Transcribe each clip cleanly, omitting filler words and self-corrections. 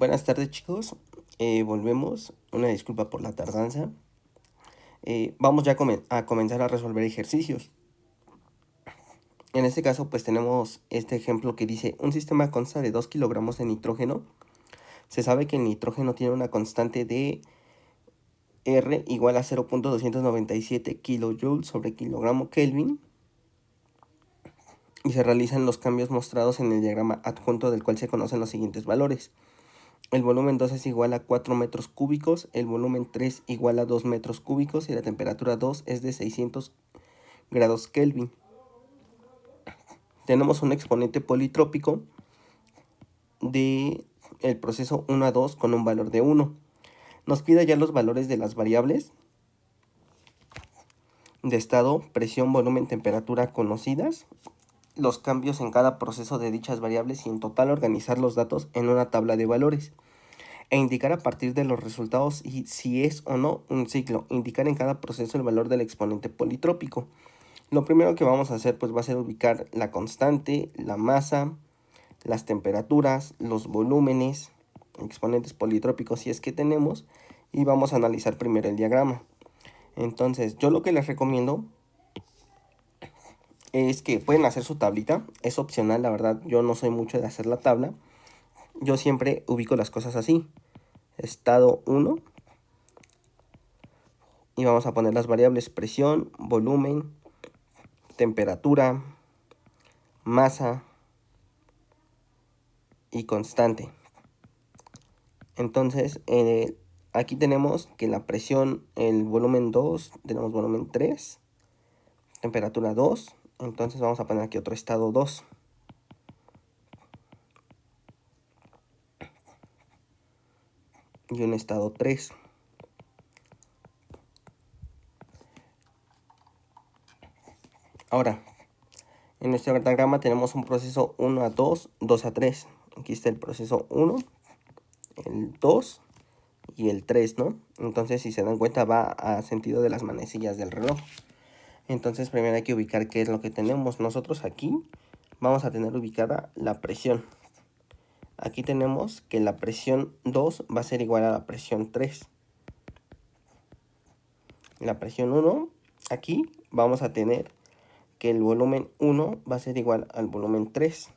Buenas tardes, chicos. Volvemos. Una disculpa por la tardanza. Vamos ya a comenzar a resolver ejercicios. En este caso, pues tenemos este ejemplo que dice: un sistema consta de 2 kilogramos de nitrógeno. Se sabe que el nitrógeno tiene una constante de R igual a 0.297 kilojoules sobre kilogramo Kelvin. Y se realizan los cambios mostrados en el diagrama adjunto, del cual se conocen los siguientes valores. El volumen 2 es igual a 4 metros cúbicos, el volumen 3 igual a 2 metros cúbicos y la temperatura 2 es de 600 grados Kelvin. Tenemos un exponente politrópico del proceso 1 a 2 con un valor de 1. Nos pide ya los valores de las variables de estado, presión, volumen, temperatura conocidas, los cambios en cada proceso de dichas variables y en total organizar los datos en una tabla de valores. E indicar a partir de los resultados si es o no un ciclo. Indicar en cada proceso el valor del exponente politrópico. Lo primero que vamos a hacer pues va a ser ubicar la constante, la masa, las temperaturas, los volúmenes, exponentes politrópicos si es que tenemos, y vamos a analizar primero el diagrama. Entonces yo lo que les recomiendo es que pueden hacer su tablita. Es opcional, la verdad yo no soy mucho de hacer la tabla. Yo siempre ubico las cosas así: estado 1, y vamos a poner las variables presión, volumen, temperatura, masa y constante. Entonces aquí tenemos que la presión, el volumen 2, tenemos volumen 3, temperatura 2, entonces vamos a poner aquí otro estado 2. Y un estado 3. Ahora, en nuestro diagrama tenemos un proceso 1 a 2, 2 a 3. Aquí está el proceso 1, el 2 y el 3, ¿no? Entonces, si se dan cuenta, va a sentido de las manecillas del reloj. Entonces, primero hay que ubicar qué es lo que tenemos. Nosotros aquí vamos a tener ubicada la presión. Aquí tenemos que la presión 2 va a ser igual a la presión 3. La presión 1, aquí vamos a tener que el volumen 1 va a ser igual al volumen 3.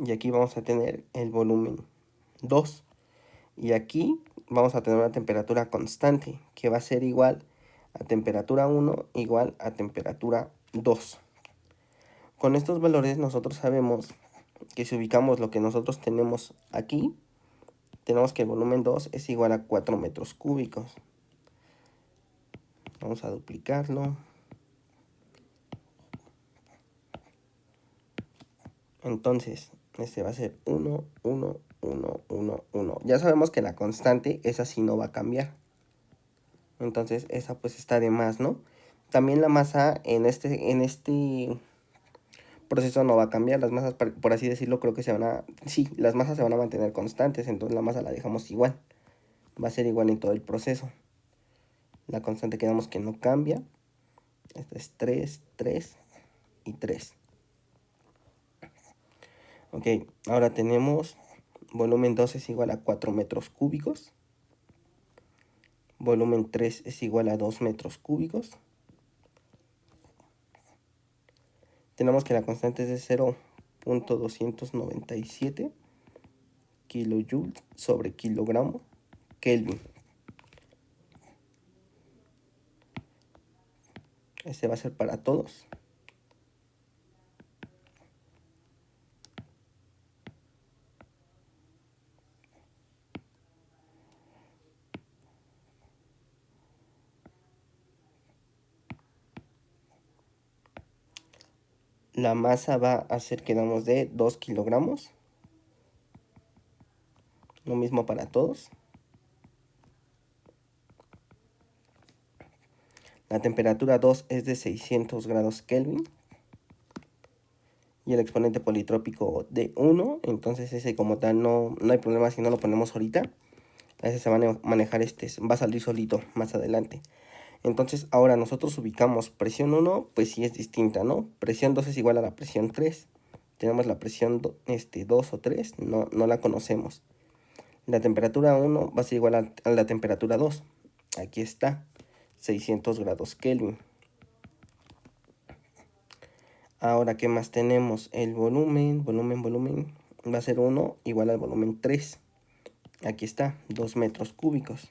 Y aquí vamos a tener el volumen 2. Y aquí vamos a tener una temperatura constante que va a ser igual a temperatura 1 igual a temperatura 2. Con estos valores nosotros sabemos que si ubicamos lo que nosotros tenemos aquí, tenemos que el volumen 2 es igual a 4 metros cúbicos. Vamos a duplicarlo. Entonces, este va a ser 1, 1, 1, 1, 1. Ya sabemos que la constante, esa sí no va a cambiar. Entonces, esa pues está de más, ¿no? También la masa en este proceso no va a cambiar. Las masas, por así decirlo, creo que las masas se van a mantener constantes. Entonces, la masa la dejamos igual. Va a ser igual en todo el proceso. La constante quedamos que no cambia. Esta es 3, 3 y 3. Ok, ahora tenemos volumen 2 es igual a 4 metros cúbicos. Volumen 3 es igual a 2 metros cúbicos. Tenemos que la constante es de 0.297 kilojoules sobre kilogramo Kelvin. Este va a ser para todos. La masa va a ser que damos de 2 kilogramos. Lo mismo para todos. La temperatura 2 es de 600 grados Kelvin. Y el exponente politrópico de 1. Entonces ese como tal no hay problema si no lo ponemos ahorita. Ese se va a manejar, va a salir solito más adelante. Entonces ahora nosotros ubicamos presión 1, pues sí es distinta, ¿no? Presión 2 es igual a la presión 3. Tenemos la presión 2 o 3, no la conocemos. La temperatura 1 va a ser igual a la temperatura 2. Aquí está, 600 grados Kelvin. Ahora, ¿qué más tenemos? El volumen va a ser 1 igual al volumen 3. Aquí está, 2 metros cúbicos.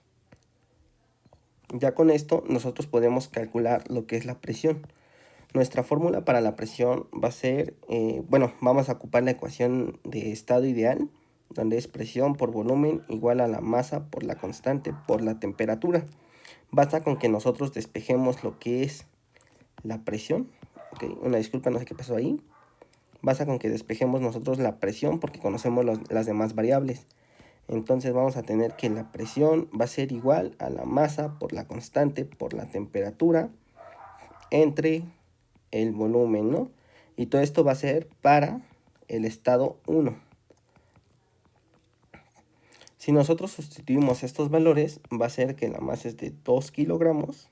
Ya con esto nosotros podemos calcular lo que es la presión. Nuestra fórmula para la presión va a ser, bueno, vamos a ocupar la ecuación de estado ideal, donde es presión por volumen igual a la masa por la constante por la temperatura. Basta con que nosotros despejemos lo que es la presión. Okay, una disculpa, no sé qué pasó ahí. Basta con que despejemos nosotros la presión porque conocemos las demás variables. Entonces vamos a tener que la presión va a ser igual a la masa por la constante por la temperatura entre el volumen, ¿no? Y todo esto va a ser para el estado 1. Si nosotros sustituimos estos valores, va a ser que la masa es de 2 kilogramos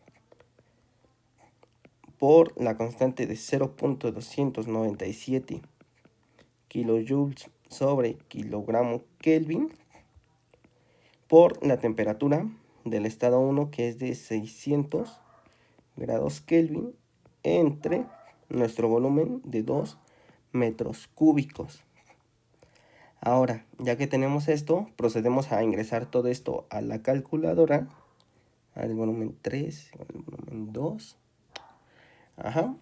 por la constante de 0.297 kilojoules sobre kilogramo Kelvin por la temperatura del estado 1, que es de 600 grados Kelvin, entre nuestro volumen de 2 metros cúbicos. Ahora, ya que tenemos esto, procedemos a ingresar todo esto a la calculadora. Al volumen 3, al volumen 2. Ajá.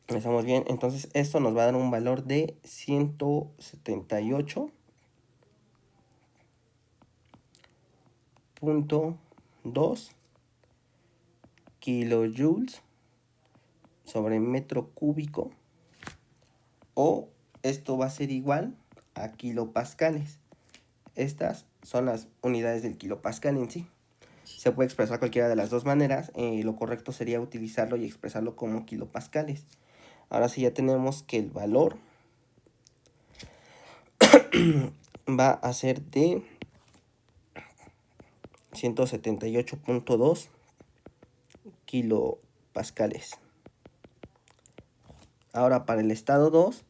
Estamos bien. Entonces, esto nos va a dar un valor de 178.2 kilojoules sobre metro cúbico, o esto va a ser igual a kilopascales. Estas son las unidades del kilopascal en sí. Se puede expresar cualquiera de las dos maneras. Lo correcto sería utilizarlo y expresarlo como kilopascales. Ahora sí ya tenemos que el valor va a ser de 178.2 kilopascales. Ahora para el estado 2,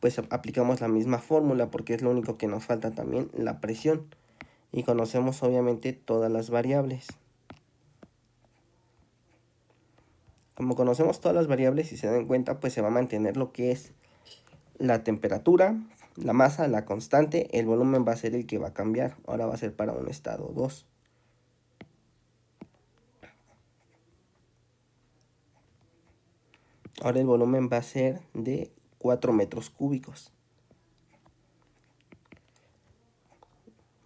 pues aplicamos la misma fórmula porque es lo único que nos falta también, la presión. Y conocemos obviamente todas las variables. Como conocemos todas las variables, si se dan cuenta, pues se va a mantener lo que es la temperatura, la masa, la constante. El volumen va a ser el que va a cambiar. Ahora va a ser para un estado 2. Ahora el volumen va a ser de 4 metros cúbicos.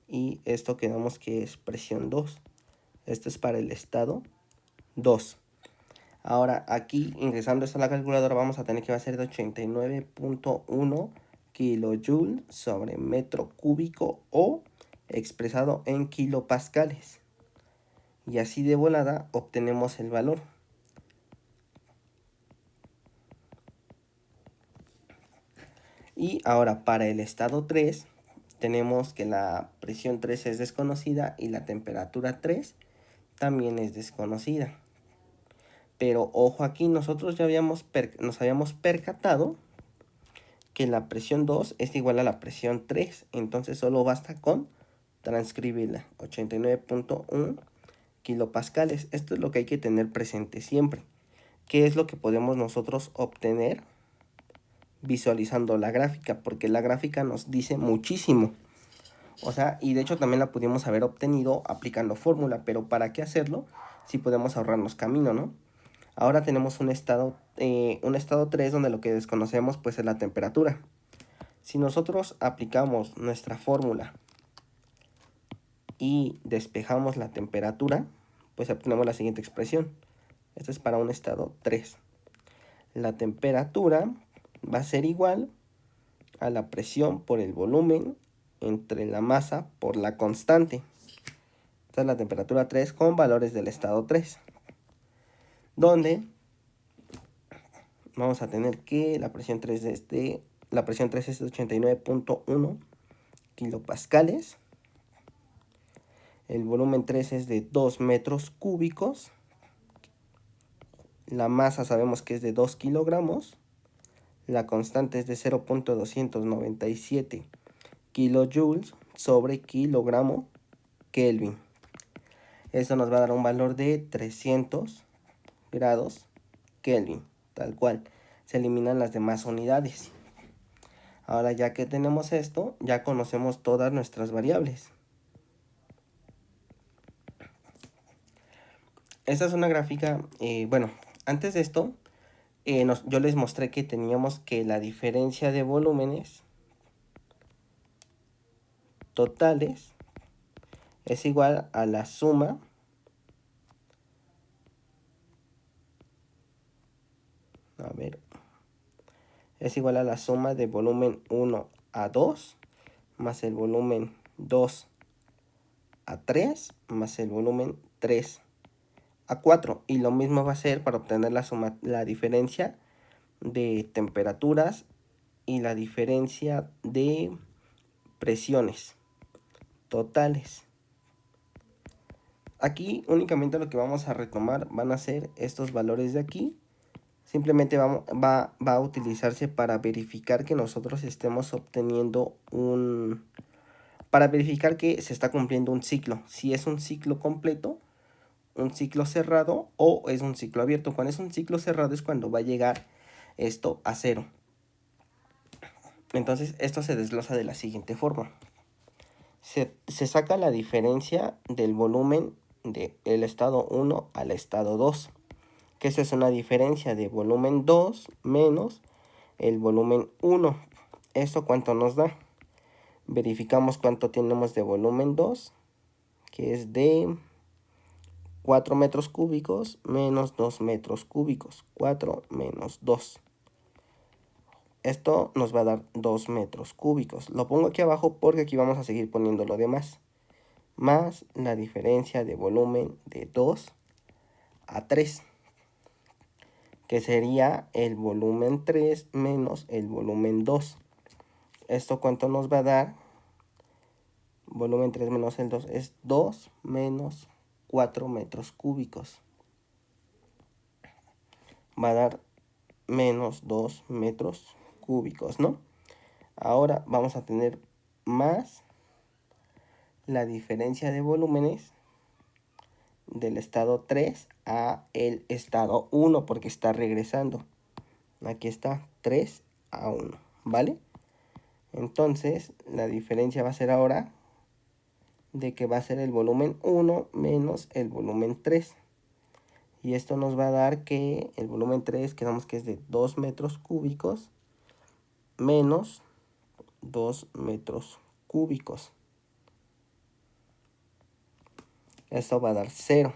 Y esto quedamos que es presión 2. Esto es para el estado 2. Ahora aquí, ingresando esto a la calculadora, vamos a tener que va a ser de 89.1 kilojoule sobre metro cúbico, o expresado en kilopascales. Y así de volada obtenemos el valor. Y ahora para el estado 3 tenemos que la presión 3 es desconocida y la temperatura 3 también es desconocida. Pero ojo, aquí nosotros ya nos habíamos percatado que la presión 2 es igual a la presión 3. Entonces solo basta con transcribirla. 89.1 kilopascales. Esto es lo que hay que tener presente siempre. ¿Qué es lo que podemos nosotros obtener visualizando la gráfica? Porque la gráfica nos dice muchísimo. O sea, y de hecho también la pudimos haber obtenido aplicando fórmula, pero ¿para qué hacerlo si podemos ahorrarnos camino, no? Ahora tenemos un estado 3 donde lo que desconocemos pues es la temperatura. Si nosotros aplicamos nuestra fórmula y despejamos la temperatura, pues obtenemos la siguiente expresión. Esto es para un estado 3. La temperatura va a ser igual a la presión por el volumen entre la masa por la constante. Esta es la temperatura 3 con valores del estado 3. Donde vamos a tener que la presión 3 es de 89.1 kilopascales. El volumen 3 es de 2 metros cúbicos. La masa sabemos que es de 2 kilogramos. La constante es de 0.297 kilojoules sobre kilogramo Kelvin. Eso nos va a dar un valor de 300 grados Kelvin, tal cual. Se eliminan las demás unidades. Ahora, ya que tenemos esto, ya conocemos todas nuestras variables. Esta es una gráfica, bueno, antes de esto, yo les mostré que teníamos que la diferencia de volúmenes totales es igual a la suma es igual a la suma de volumen 1 a 2 más el volumen 2 a 3 más el volumen 3 a 4. Y lo mismo va a ser para obtener la diferencia de temperaturas y la diferencia de presiones totales. Aquí únicamente lo que vamos a retomar van a ser estos valores de aquí. Simplemente va a utilizarse para verificar que nosotros estemos obteniendo para verificar que se está cumpliendo un ciclo. Si es un ciclo completo, un ciclo cerrado o es un ciclo abierto. Cuando es un ciclo cerrado es cuando va a llegar esto a 0. Entonces esto se desglosa de la siguiente forma. Se saca la diferencia del volumen del estado 1 al estado 2. Que eso es una diferencia de volumen 2 menos el volumen 1. ¿Eso cuánto nos da? Verificamos cuánto tenemos de volumen 2, que es de 4 metros cúbicos menos 2 metros cúbicos. 4 menos 2. Esto nos va a dar 2 metros cúbicos. Lo pongo aquí abajo porque aquí vamos a seguir poniendo lo demás. Más la diferencia de volumen de 2 a 3. Que sería el volumen 3 menos el volumen 2. ¿Esto cuánto nos va a dar? Volumen 3 menos el 2 es 2 menos 4 metros cúbicos. Va a dar menos 2 metros cúbicos, ¿no? Ahora vamos a tener más la diferencia de volúmenes del estado 3 a el estado 1 porque está regresando. Aquí está 3 a 1, ¿vale? Entonces la diferencia va a ser ahora de que va a ser el volumen 1 menos el volumen 3. Y esto nos va a dar que el volumen 3, quedamos que es de 2 metros cúbicos menos 2 metros cúbicos. Esto va a dar 0.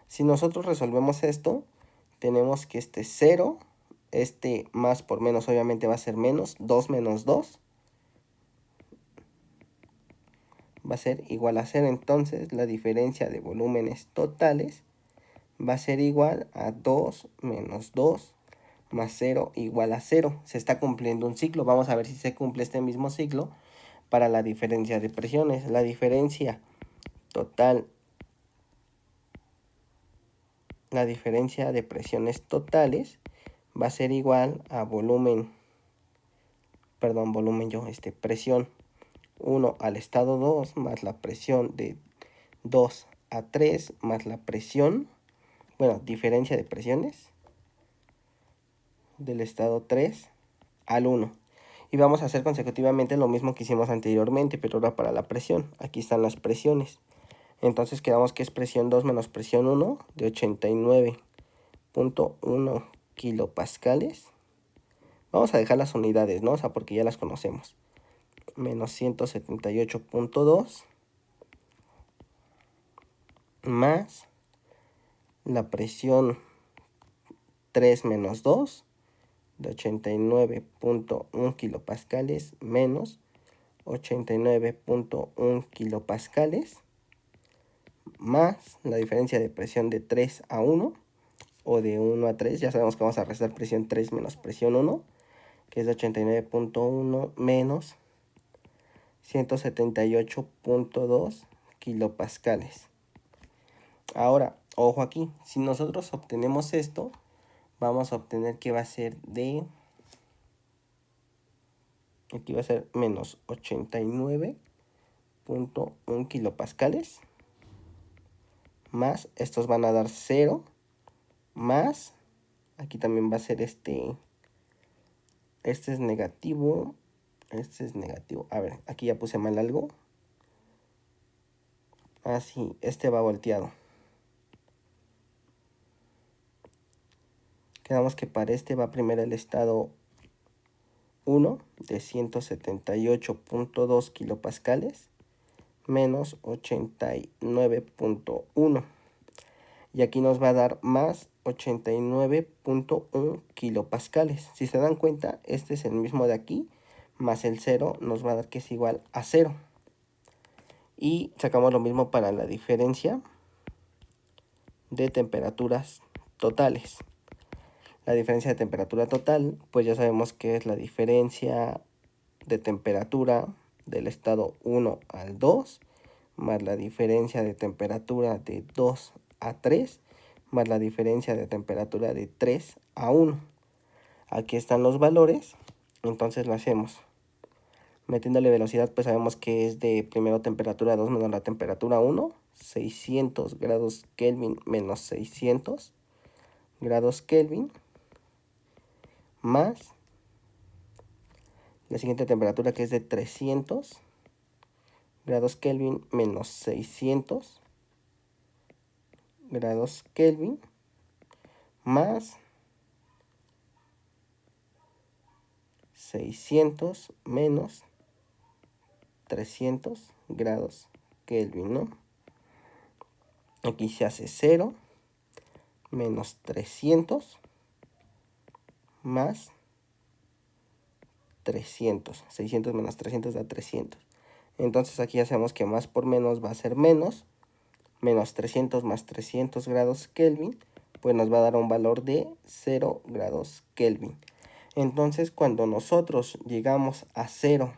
Si nosotros resolvemos esto, tenemos que este 0, este más por menos obviamente va a ser menos, 2 menos 2 va a ser igual a 0. Entonces la diferencia de volúmenes totales va a ser igual a 2 menos 2 más 0 igual a 0. Se está cumpliendo un ciclo. Vamos a ver si se cumple este mismo ciclo para la diferencia de presiones. La diferencia total, la diferencia de presiones totales va a ser igual a presión 1 al estado 2 más la presión de 2 a 3 más la presión, diferencia de presiones del estado 3 al 1. Y vamos a hacer consecutivamente lo mismo que hicimos anteriormente, pero ahora para la presión. Aquí están las presiones. Entonces quedamos que es presión 2 menos presión 1 de 89.1 kilopascales. Vamos a dejar las unidades, ¿no? O sea, porque ya las conocemos. Menos 178.2 más la presión 3 menos 2 de 89.1 kilopascales menos 89.1 kilopascales más la diferencia de presión de 3 a 1 o de 1 a 3. Ya sabemos que vamos a restar presión 3 menos presión 1, que es de 89.1 menos 178.2 kilopascales. Ahora, ojo aquí, si nosotros obtenemos esto, vamos a obtener que va a ser aquí va a ser menos 89.1 kilopascales, más, estos van a dar 0, más, aquí también va a ser este es negativo, a ver, aquí ya puse mal algo, así, este va volteado. Quedamos que para este va primero el estado 1 de 178.2 kilopascales menos 89.1. Y aquí nos va a dar más 89.1 kilopascales. Si se dan cuenta, este es el mismo de aquí, más el 0 nos va a dar que es igual a 0. Y sacamos lo mismo para la diferencia de temperaturas totales. La diferencia de temperatura total, pues ya sabemos que es la diferencia de temperatura del estado 1 al 2, más la diferencia de temperatura de 2 a 3, más la diferencia de temperatura de 3 a 1. Aquí están los valores, entonces lo hacemos. Metiéndole velocidad, pues sabemos que es de primero temperatura 2 menos la temperatura 1, 600 grados Kelvin menos 600 grados Kelvin, más la siguiente temperatura que es de 300 grados Kelvin menos 600 grados Kelvin, más 600 menos 300 grados Kelvin, ¿no? Aquí se hace 0 menos 300 más 300. 600 menos 300 da 300. Entonces aquí ya sabemos que más por menos va a ser menos. Menos 300 más 300 grados Kelvin, pues nos va a dar un valor de 0 grados Kelvin. Entonces cuando nosotros llegamos a 0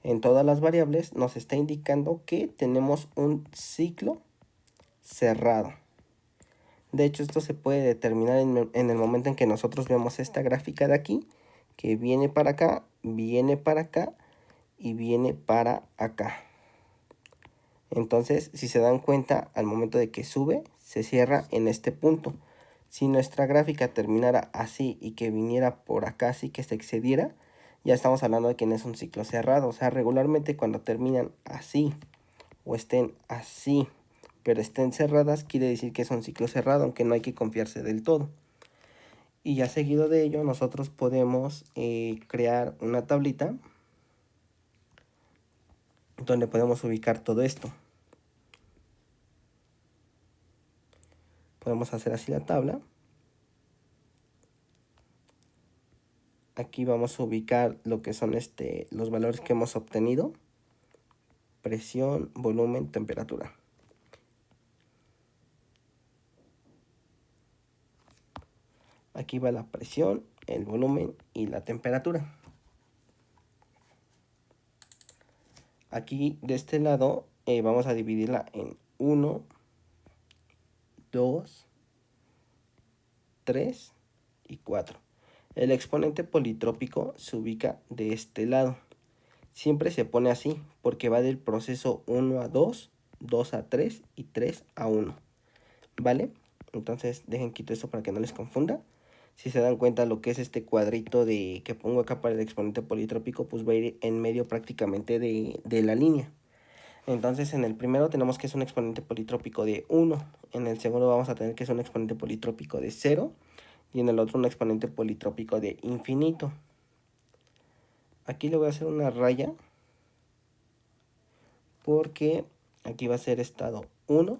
en todas las variables, nos está indicando que tenemos un ciclo cerrado. De hecho, esto se puede determinar en el momento en que nosotros vemos esta gráfica de aquí, que viene para acá y viene para acá. Entonces, si se dan cuenta, al momento de que sube, se cierra en este punto. Si nuestra gráfica terminara así y que viniera por acá, así que se excediera, ya estamos hablando de que no es un ciclo cerrado. O sea, regularmente cuando terminan así o estén así, pero estén cerradas, quiere decir que es un ciclo cerrado, aunque no hay que confiarse del todo. Y ya seguido de ello, nosotros podemos crear una tablita donde podemos ubicar todo esto. Podemos hacer así la tabla. Aquí vamos a ubicar lo que son los valores que hemos obtenido. Presión, volumen, temperatura. Aquí va la presión, el volumen y la temperatura. Aquí de este lado vamos a dividirla en 1, 2, 3 y 4. El exponente politrópico se ubica de este lado. Siempre se pone así porque va del proceso 1 a 2, 2 a 3 y 3 a 1. ¿Vale? Entonces dejen quito esto para que no les confunda. Si se dan cuenta, lo que es este cuadrito que pongo acá para el exponente politrópico, pues va a ir en medio prácticamente de la línea. Entonces en el primero tenemos que es un exponente politrópico de 1. En el segundo vamos a tener que es un exponente politrópico de 0. Y en el otro un exponente politrópico de infinito. Aquí le voy a hacer una raya porque aquí va a ser estado 1,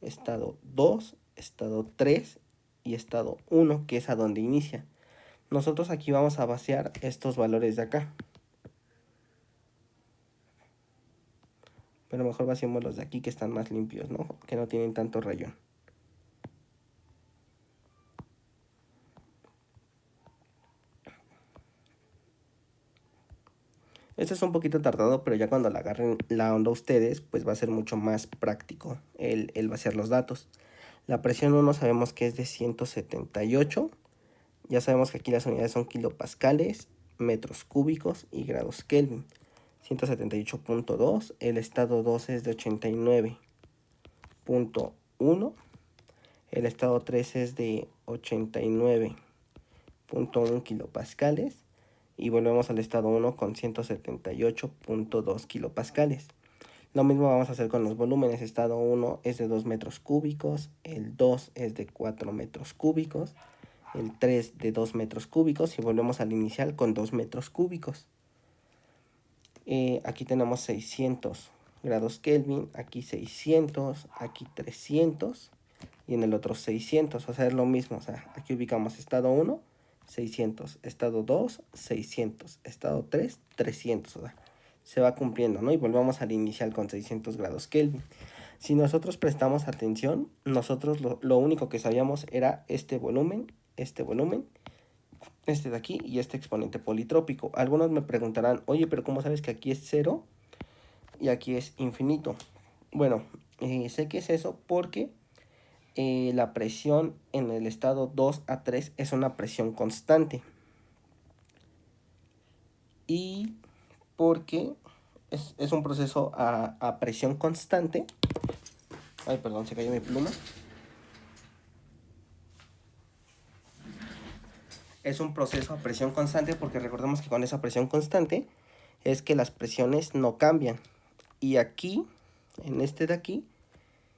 estado 2, estado 3 y estado 1, que es a donde inicia. Nosotros aquí vamos a vaciar estos valores de acá. Pero mejor vaciamos los de aquí que están más limpios, ¿no? Que no tienen tanto rayón. Esto es un poquito tardado, pero ya cuando le agarren la onda a ustedes, pues va a ser mucho más práctico el vaciar los datos. La presión 1 sabemos que es de 178. Ya sabemos que aquí las unidades son kilopascales, metros cúbicos y grados Kelvin. 178.2, el estado 2 es de 89.1, el estado 3 es de 89.1 kilopascales y volvemos al estado 1 con 178.2 kilopascales. Lo mismo vamos a hacer con los volúmenes. Estado 1 es de 2 metros cúbicos, el 2 es de 4 metros cúbicos, el 3 de 2 metros cúbicos y volvemos al inicial con 2 metros cúbicos. Aquí tenemos 600 grados Kelvin, aquí 600, aquí 300 y en el otro 600, o sea, es lo mismo. O sea, aquí ubicamos estado 1, 600, estado 2, 600, estado 3, 300, o sea, se va cumpliendo, ¿no? Y volvamos al inicial con 600 grados Kelvin. Si nosotros prestamos atención, nosotros lo único que sabíamos era este volumen, este de aquí y este exponente politrópico. Algunos me preguntarán, oye, pero ¿cómo sabes que aquí es 0 y aquí es infinito? Bueno, sé que es eso porque la presión en el estado 2 a 3 es una presión constante. Y porque es un proceso a presión constante. Ay, perdón, se cayó mi pluma. Es un proceso a presión constante porque recordemos que con esa presión constante es que las presiones no cambian. Y aquí, en este de aquí,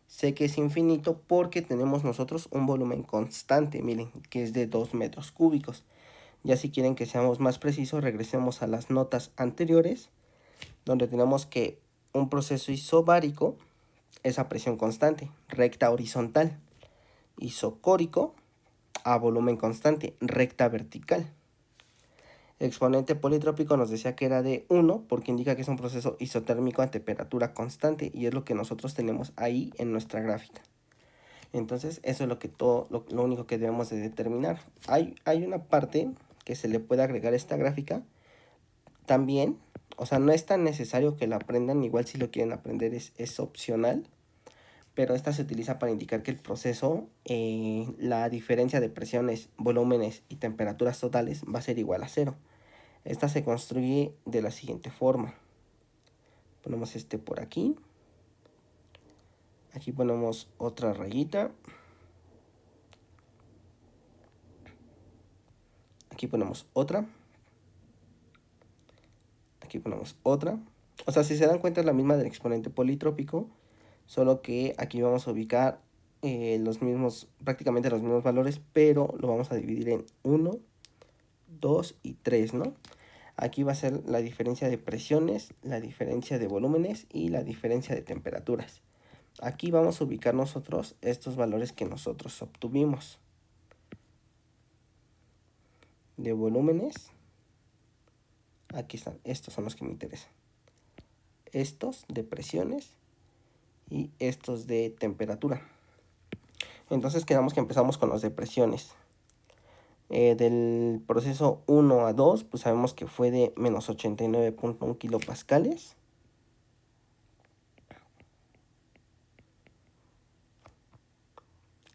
sé que es infinito porque tenemos nosotros un volumen constante, miren, que es de 2 metros cúbicos. Ya si quieren que seamos más precisos, regresemos a las notas anteriores, donde tenemos que un proceso isobárico es a presión constante, recta horizontal. Isocórico, a volumen constante, recta vertical. El exponente politrópico nos decía que era de 1 porque indica que es un proceso isotérmico a temperatura constante y es lo que nosotros tenemos ahí en nuestra gráfica. Entonces eso es lo único que debemos de determinar. Hay una parte que se le puede agregar a esta gráfica también, o sea, no es tan necesario que lo aprendan, igual si lo quieren aprender es opcional, pero esta se utiliza para indicar que el proceso, la diferencia de presiones, volúmenes y temperaturas totales va a ser igual a 0. Esta se construye de la siguiente forma. Ponemos este por aquí. Aquí ponemos otra rayita. Aquí ponemos otra. Aquí ponemos otra. O sea, si se dan cuenta es la misma del exponente politrópico, solo que aquí vamos a ubicar prácticamente los mismos valores, pero lo vamos a dividir en 1, 2 y 3, ¿no? Aquí va a ser la diferencia de presiones, la diferencia de volúmenes y la diferencia de temperaturas. Aquí vamos a ubicar nosotros estos valores que nosotros obtuvimos. De volúmenes, aquí están, estos son los que me interesan. Estos de presiones y estos de temperatura. Entonces quedamos que empezamos con los de presiones. Del proceso 1 a 2, pues sabemos que fue de menos 89.1 kilopascales.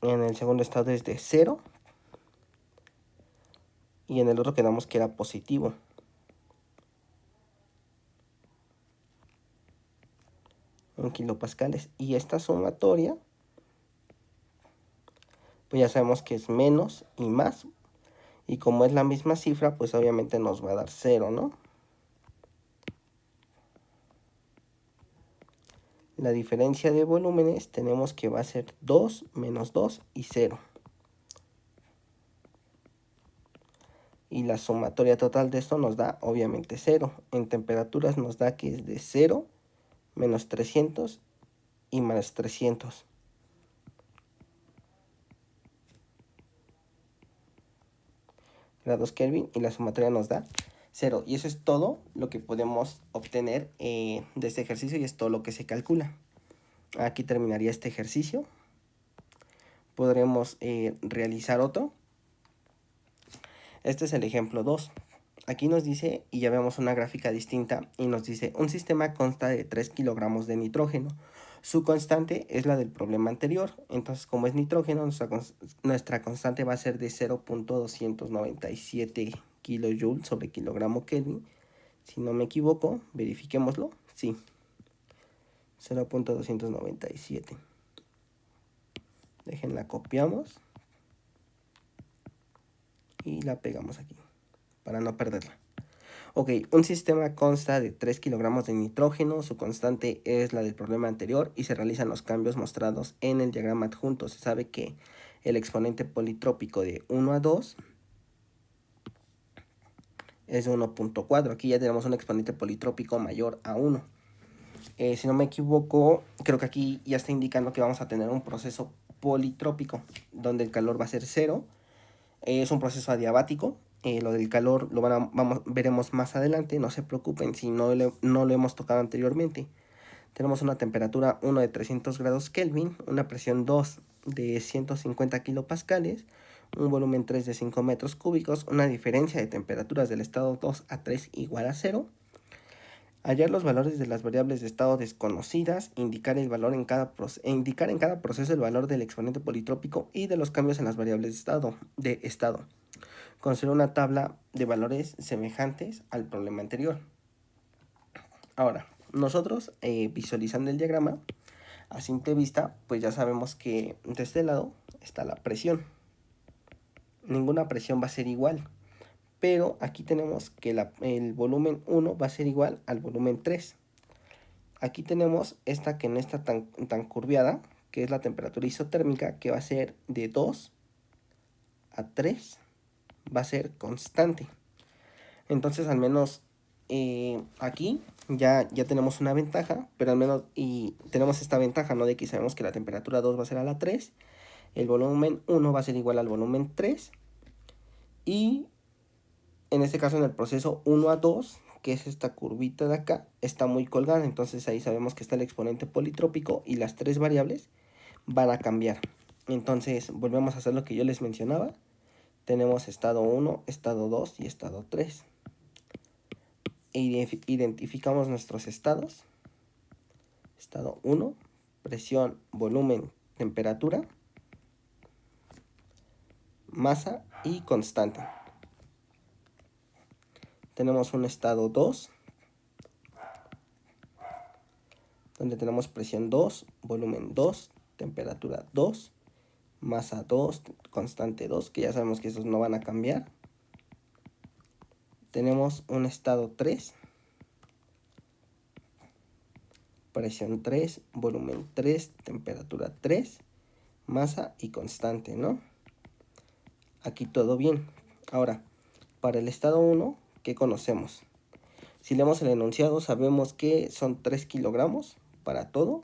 En el segundo estado es de 0. Y en el otro quedamos que era positivo. En kilopascales. Y esta sumatoria, pues ya sabemos que es menos y más. Y como es la misma cifra, pues obviamente nos va a dar 0, ¿no? La diferencia de volúmenes tenemos que va a ser 2 menos 2 y 0. Y la sumatoria total de esto nos da obviamente 0. En temperaturas nos da que es de 0, menos 300 y más 300. Grados Kelvin y la sumatoria nos da 0. Y eso es todo lo que podemos obtener de este ejercicio y es todo lo que se calcula. Aquí terminaría este ejercicio. Podremos realizar otro. Este es el ejemplo 2. Aquí nos dice, y ya vemos una gráfica distinta, y nos dice, un sistema consta de 3 kilogramos de nitrógeno, Su constante es la del problema anterior. Entonces, como es nitrógeno, nuestra constante va a ser de 0.297 kilojoules sobre kilogramo Kelvin. Si no me equivoco, verifiquémoslo. Sí, 0.297. Déjenla, copiamos y la pegamos aquí para no perderla. Ok, un sistema consta de 3 kilogramos de nitrógeno, su constante es la del problema anterior y se realizan los cambios mostrados en el diagrama adjunto. Se sabe que el exponente politrópico de 1 a 2 es 1.4. Aquí ya tenemos un exponente politrópico mayor a 1. Si no me equivoco, creo que aquí ya está indicando que vamos a tener un proceso politrópico, donde el calor va a ser 0. Es un proceso adiabático. Lo del calor lo veremos más adelante, no se preocupen si no lo hemos tocado anteriormente. Tenemos una temperatura 1 de 300 grados Kelvin, una presión 2 de 150 kilopascales, un volumen 3 de 5 metros cúbicos, una diferencia de temperaturas del estado 2 a 3 igual a 0. Hallar los valores de las variables de estado desconocidas, indicar en cada proceso el valor del exponente politrópico y de los cambios en las variables de estado. Construir una tabla de valores semejantes al problema anterior. Ahora, nosotros visualizando el diagrama a simple vista, pues ya sabemos que de este lado está la presión. Ninguna presión va a ser igual, pero aquí tenemos que el volumen 1 va a ser igual al volumen 3. Aquí tenemos esta que no está tan curviada, que es la temperatura isotérmica, que va a ser de 2 a 3, va a ser constante. Entonces al menos aquí ya tenemos una ventaja, pero al menos y tenemos esta ventaja, ¿no? De que sabemos que la temperatura 2 va a ser a la 3, el volumen 1 va a ser igual al volumen 3, y en este caso en el proceso 1 a 2, que es esta curvita de acá, está muy colgada, entonces ahí sabemos que está el exponente politrópico y las tres variables van a cambiar. Entonces volvemos a hacer lo que yo les mencionaba. Tenemos estado 1, estado 2 y estado 3. Identificamos nuestros estados. Estado 1, presión, volumen, temperatura, masa y constante. Tenemos un estado 2, donde tenemos presión 2, volumen 2, temperatura 2, masa 2, constante 2, que ya sabemos que esos no van a cambiar. Tenemos un estado 3, presión 3, volumen 3, temperatura 3, masa y constante, ¿no? Aquí todo bien. Ahora, para el estado 1, ¿qué conocemos? Si leemos el enunciado, sabemos que son 3 kilogramos para todo.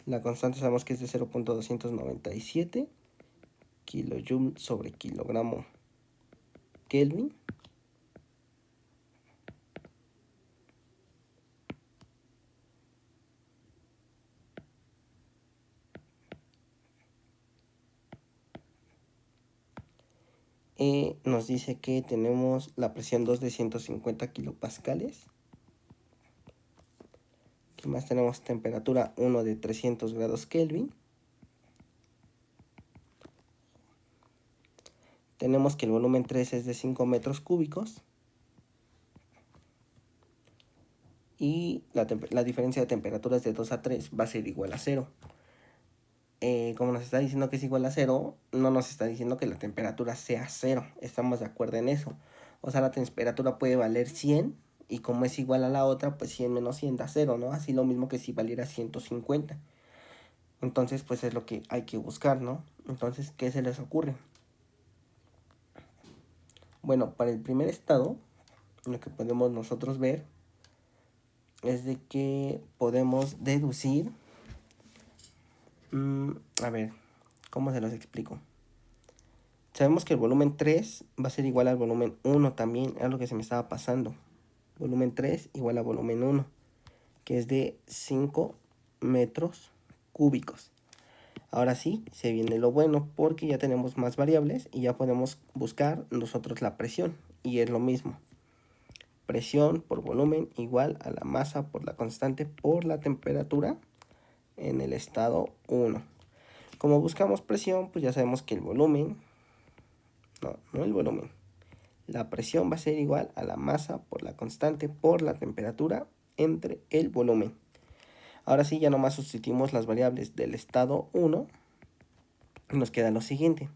La constante sabemos que es de 0.297 kilojoule sobre kilogramo Kelvin. Nos dice que tenemos la presión 2 de 150 kilopascales. ¿Qué más tenemos? Temperatura 1 de 300 grados Kelvin. Tenemos que el volumen 3 es de 5 metros cúbicos. Y la diferencia de temperaturas de 2 a 3 va a ser igual a 0. Como nos está diciendo que es igual a 0, no nos está diciendo que la temperatura sea 0. Estamos de acuerdo en eso. O sea, la temperatura puede valer 100 y como es igual a la otra, pues 100 menos 100 da 0, ¿no? Así lo mismo que si valiera 150. Entonces, pues es lo que hay que buscar, ¿no? Entonces, ¿qué se les ocurre? Bueno, para el primer estado, lo que podemos nosotros ver es de que podemos deducir... a ver, ¿cómo se los explico? Sabemos que el volumen 3 va a ser igual al volumen 1 también, es lo que se me estaba pasando. Volumen 3 igual a volumen 1, que es de 5 metros cúbicos. Ahora sí, se viene lo bueno porque ya tenemos más variables y ya podemos buscar nosotros la presión. Y es lo mismo. presión por volumen igual a la masa por la constante por la temperatura en el estado 1. Como buscamos presión, pues ya sabemos que el volumen, no el volumen, la presión va a ser igual a la masa por la constante por la temperatura entre el volumen. Ahora sí, ya nomás sustituimos las variables del estado 1 y nos queda lo siguiente,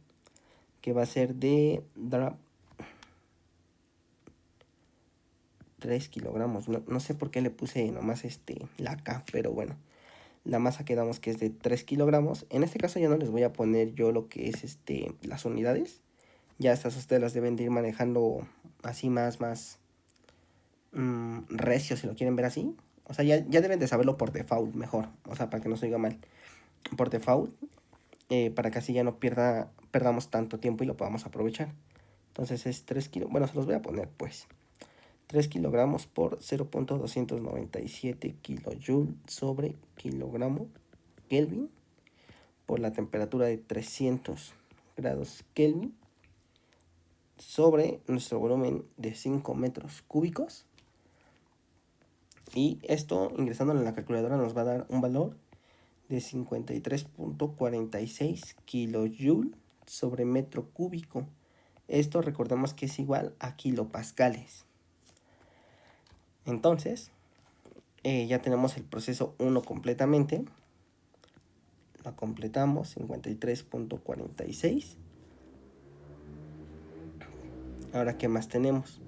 que va a ser de 3 kilogramos. No sé por qué le puse nomás la K, pero bueno. La masa quedamos que es de 3 kilogramos. En este caso ya no les voy a poner yo lo que es las unidades. Ya estas ustedes las deben de ir manejando así más recio, si lo quieren ver así. O sea, ya deben de saberlo por default mejor. O sea, para que no se oiga mal. Por default, para que así ya no perdamos tanto tiempo y lo podamos aprovechar. Entonces es 3 kilos. Bueno, se los voy a poner pues. 3 kilogramos por 0.297 kilojoule sobre kilogramo Kelvin por la temperatura de 300 grados Kelvin sobre nuestro volumen de 5 metros cúbicos. Y esto, ingresándolo en la calculadora, nos va a dar un valor de 53.46 kilojoule sobre metro cúbico. Esto recordemos que es igual a kilopascales. Entonces, ya tenemos el proceso 1 completamente. Lo completamos, 53.46. Ahora, ¿qué más tenemos?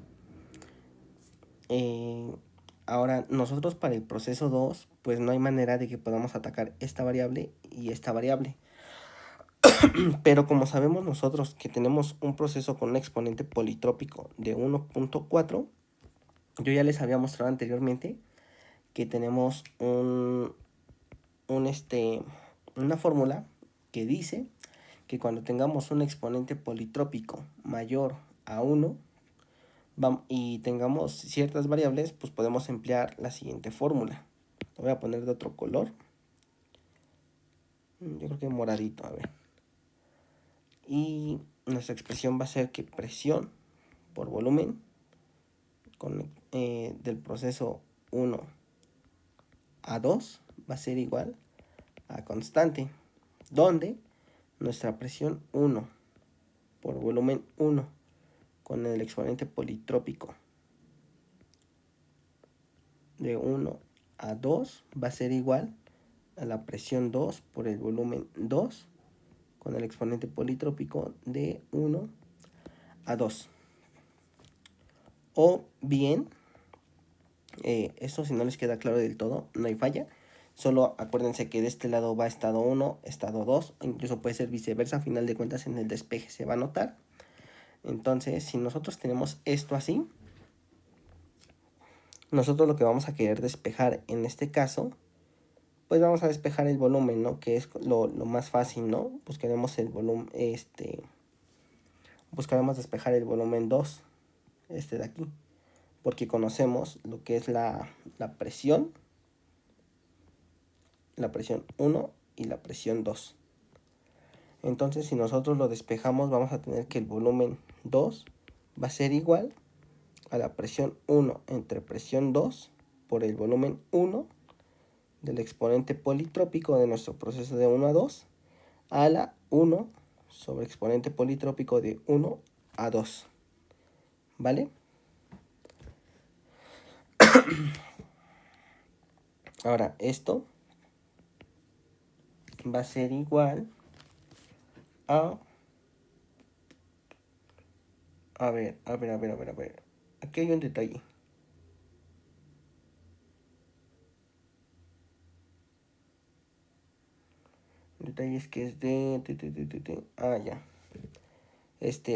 Ahora, nosotros para el proceso 2, pues no hay manera de que podamos atacar esta variable y esta variable. Pero como sabemos nosotros que tenemos un proceso con un exponente politrópico de 1.4, yo ya les había mostrado anteriormente que tenemos una fórmula que dice que cuando tengamos un exponente politrópico mayor a 1 y tengamos ciertas variables, pues podemos emplear la siguiente fórmula. Lo voy a poner de otro color. Yo creo que moradito, a ver. Y nuestra expresión va a ser que presión por volumen del proceso 1 a 2 va a ser igual a constante, donde nuestra presión 1 por volumen 1 con el exponente politrópico de 1 a 2 va a ser igual a la presión 2 por el volumen 2 con el exponente politrópico de 1 a 2. O bien, esto si no les queda claro del todo, no hay falla. Solo acuérdense que de este lado va estado 1, estado 2, incluso puede ser viceversa, a final de cuentas en el despeje se va a notar. Entonces, si nosotros tenemos esto así, nosotros lo que vamos a querer despejar en este caso, pues vamos a despejar el volumen, ¿no? Que es lo más fácil, ¿no? Buscaremos el volumen, buscaremos despejar el volumen 2, de aquí, porque conocemos lo que es la presión 1 y la presión 2. Entonces, si nosotros lo despejamos, vamos a tener que el volumen 2 va a ser igual a la presión 1 entre presión 2 por el volumen 1 del exponente politrópico de nuestro proceso de 1 a 2 a la 1 sobre exponente politrópico de 1 a 2. ¿Vale? Ahora, esto va a ser igual a... A ver. Aquí hay un detalle. El detalle es que es de... Ah, ya.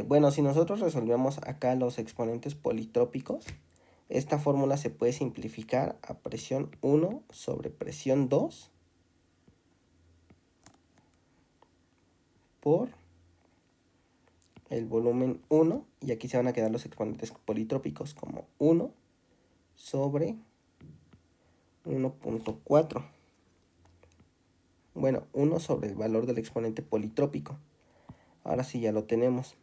Bueno, si nosotros resolvemos acá los exponentes politrópicos, esta fórmula se puede simplificar a presión 1 sobre presión 2 por el volumen 1, y aquí se van a quedar los exponentes politrópicos como 1 sobre 1.4. Bueno, 1 sobre el valor del exponente politrópico. Ahora sí ya lo tenemos.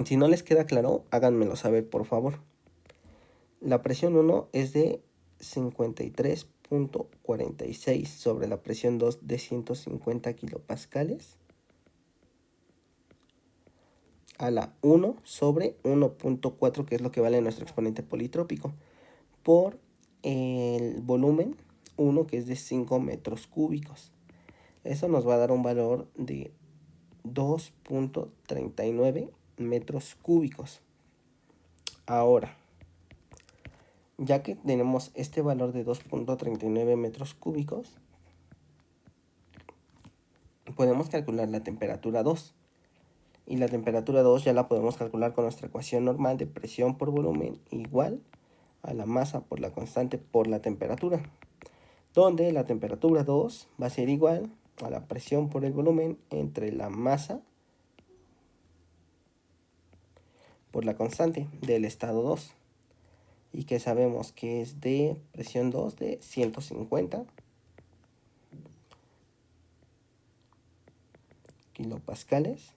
Si no les queda claro, háganmelo saber, por favor. La presión 1 es de 53.46 sobre la presión 2 de 150 kilopascales a la 1 sobre 1.4, que es lo que vale nuestro exponente politrópico, por el volumen 1, que es de 5 metros cúbicos. Eso nos va a dar un valor de 2.39 metros cúbicos. Ahora, ya que tenemos este valor de 2.39 metros cúbicos, podemos calcular la temperatura 2. Y la temperatura 2 ya la podemos calcular con nuestra ecuación normal de presión por volumen igual a la masa por la constante por la temperatura, donde la temperatura 2 va a ser igual a la presión por el volumen entre la masa por la constante del estado 2, y que sabemos que es de presión 2 de 150 kilopascales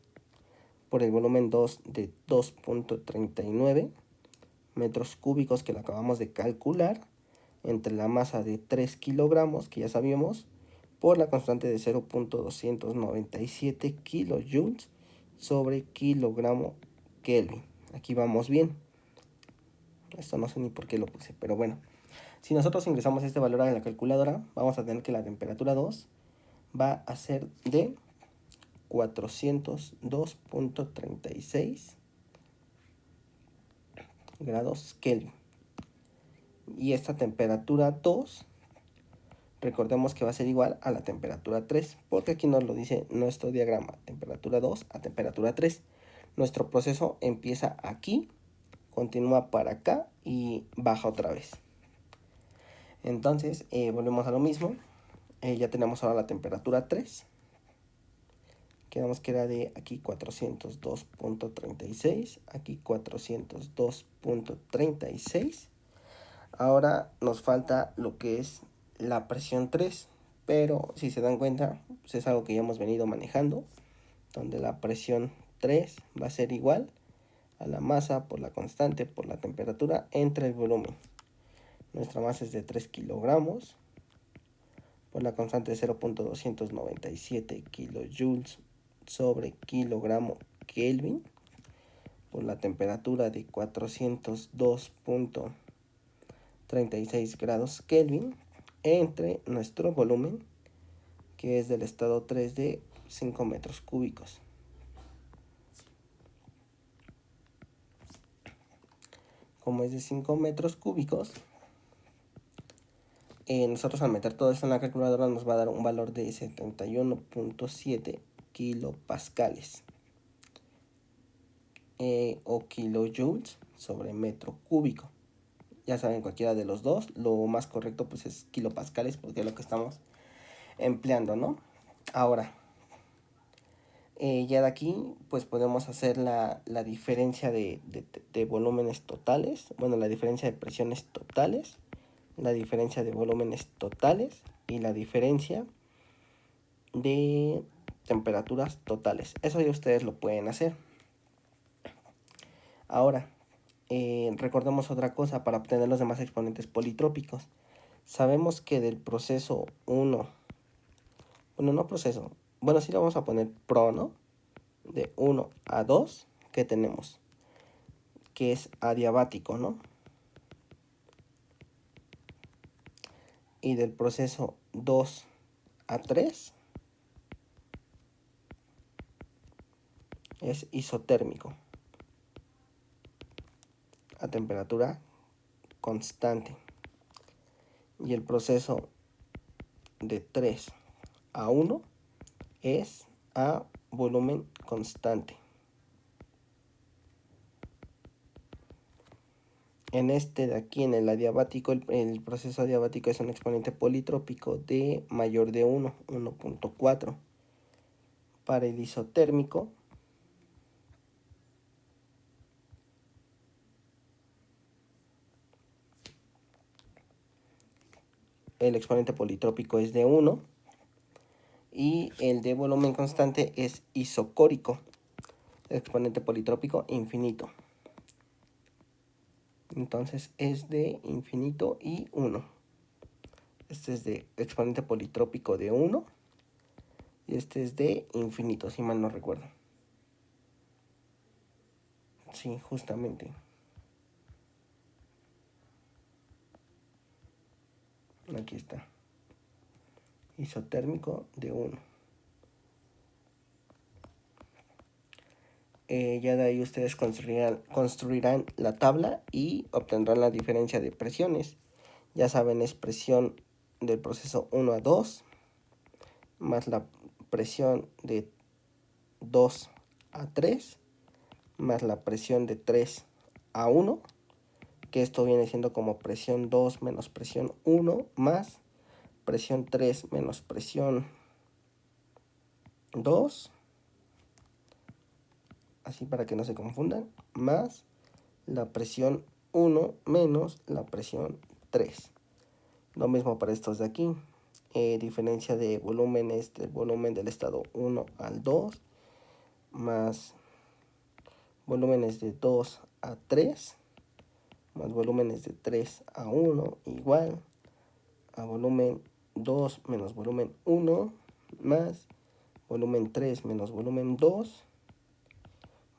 por el volumen 2 de 2.39 metros cúbicos, que lo acabamos de calcular, entre la masa de 3 kilogramos, que ya sabíamos, por la constante de 0.297 kilojoules sobre kilogramo Kelvin. Aquí vamos bien. Esto no sé ni por qué lo puse, pero bueno. Si nosotros ingresamos este valor a la calculadora, vamos a tener que la temperatura 2 va a ser de 402.36 grados Kelvin. Y esta temperatura 2, recordemos que va a ser igual a la temperatura 3, porque aquí nos lo dice nuestro diagrama, temperatura 2 a temperatura 3. Nuestro proceso empieza aquí, continúa para acá y baja otra vez. Entonces, volvemos a lo mismo. Ya tenemos ahora la temperatura 3. Quedamos que era de aquí 402.36, aquí 402.36. Ahora nos falta lo que es la presión 3, pero si se dan cuenta, pues es algo que ya hemos venido manejando, donde la presión 3 va a ser igual a la masa por la constante por la temperatura entre el volumen. Nuestra masa es de 3 kilogramos por la constante de 0.297 kilojoules sobre kilogramo Kelvin por la temperatura de 402.36 grados Kelvin entre nuestro volumen, que es del estado 3 de 5 metros cúbicos. Como es de 5 metros cúbicos, nosotros al meter todo esto en la calculadora nos va a dar un valor de 71.7 kilopascales o kilojoules sobre metro cúbico. Ya saben, cualquiera de los dos, lo más correcto pues es kilopascales, porque es lo que estamos empleando, ¿no? Ahora, ya de aquí pues podemos hacer la diferencia de volúmenes totales, bueno, la diferencia de presiones totales, la diferencia de volúmenes totales y la diferencia de temperaturas totales. Eso ya ustedes lo pueden hacer. Ahora, recordemos otra cosa para obtener los demás exponentes politrópicos. Sabemos que del proceso 1, bueno, no proceso, bueno, sí le vamos a poner pro, ¿no? De 1 a 2, ¿qué tenemos? Que es adiabático, ¿no? Y del proceso 2 a 3 es isotérmico, a temperatura constante. Y el proceso de 3 a 1 es a volumen constante. En este de aquí, en el adiabático, el proceso adiabático es un exponente politrópico de mayor de 1, 1.4. Para el isotérmico, el exponente politrópico es de 1 y el de volumen constante es isocórico, el exponente politrópico infinito. Entonces es de infinito y 1. Este es de exponente politrópico de 1. Y este es de infinito, si mal no recuerdo. Sí, justamente. Aquí está. Isotérmico de 1. Ya de ahí ustedes construirán la tabla y obtendrán la diferencia de presiones. Ya saben, es presión del proceso 1 a 2 más la presión de 2 a 3 más la presión de 3 a 1, que esto viene siendo como presión 2 menos presión 1 más presión 3 menos presión 2, así para que no se confundan, más la presión 1 menos la presión 3. Lo mismo para estos de aquí. Diferencia de volúmenes del volumen del estado 1 al 2 más volúmenes de 2 a 3 más volúmenes de 3 a 1 igual a volumen 2 menos volumen 1 más volumen 3 menos volumen 2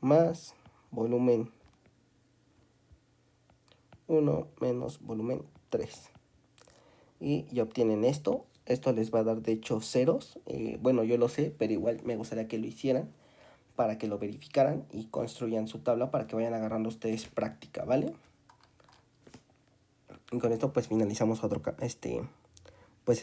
más volumen 1 menos volumen 3. Y ya obtienen esto. Esto les va a dar de hecho ceros. Bueno, yo lo sé, pero igual me gustaría que lo hicieran para que lo verificaran y construyan su tabla para que vayan agarrando ustedes práctica, ¿vale? Y con esto pues finalizamos otro pues